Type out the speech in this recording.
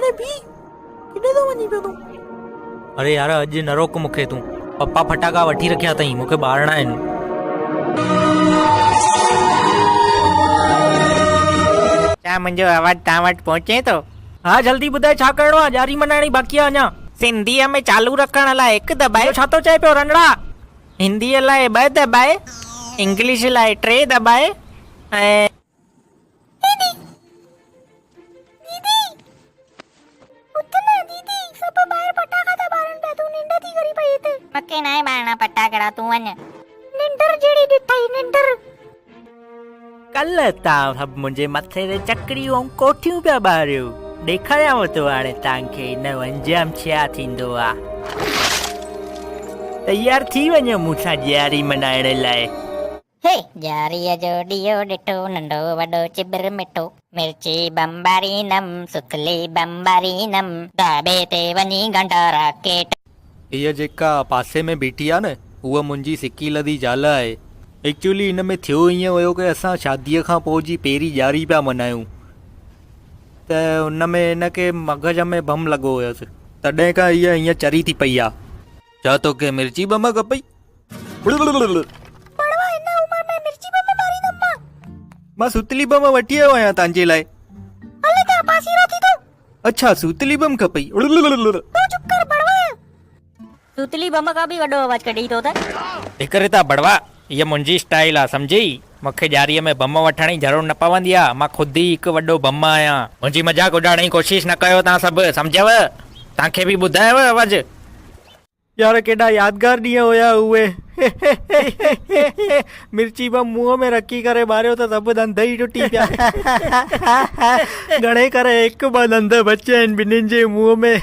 अरे भी किथे तो वञी पियो तूं? अरे यार अॼु न रोक मूंखे तूं। पप्पा फटाका वठी रखिया अथई, मूंखे ॿारणा आहिनि। छा मुंहिंजो आवाज़ तव्हां वटि पहुचे थो? हा जल्दी ॿुधाए छा करिणो आहे? ॾियारी मल्हाइणी बाक़ी आहे अञा। सिंधीअ में चालू रखण लाइ 1 दॿाए, छा थो चए पियो रंगड़ा? हिंदीअ लाइ 2 दॿाए, इंग्लिश लाइ 3 दॿाए ऐं मूंखे न आहे ॿारना फटाकड़ा, तूं वञ। निंडर जहिड़ी ॾिठई निंडर। कल्ह तव्हां सभु मुंहिंजे मथे ते चकरियूं ऐं कोठियूं पिया ॿारियो। ॾेखारियांव थो हाणे तव्हांखे हिन जो अंजाम छा थींदो आहे। तयार थी वञो मूंसां ॾियारी मल्हाइण लाइ। हे ॾियारीअ जो ॾीओ ॾिठो, नंढो वॾो चिबर मिठो, मिर्ची बम्बारीनम सुथली बम्बारीनम, ढाबे ते वञी घंटा राकेट। इहा जेका पासे में बीठी आहे न, उहा मुंहिंजी सिकी लधी ज़ाल आहे। एक्चुअली हिन में थियो ईअं हुयो की असां शादीअ खां पोइ जी पहिरीं ॾियारी पिया मल्हायूं, त हुन में हिनखे मग़ज़ में बम लॻो हुयसि, तॾहिं खां इहा हीअं चरी थी पई आहे। छा तोखे मिर्ची बम खपई? मां सुतली बम वठी आयो आहियां तव्हांजे लाइ। अच्छा सुतली बम खपई? सुतली बम खां बि वॾो आवाज़ कढी थो त। हिकरे था बड़वा, इहा मुंहिंजी स्टाइल आहे, सम्झी? मूंखे ॾियारीअ में बम वठण जी ज़रूरत न पवंदी आहे। मां ख़ुदि ई हिकु वॾो बम आहियां। मुंहिंजी मज़ाक उॾाइण जी कोशिशि न कयो तव्हां सभु, सम्झव? तव्हांखे बि ॿुधायव आवाज़। यार केॾा यादगार ॾींहं हुया उहे। मिर्ची बम मुंहं में रखी करे ॿारियो त सभु दंद ई टुटी पिया। घणे करे 1-2 दंद बचिया आहिनि ॿिन्हिनि जे मुंहं में।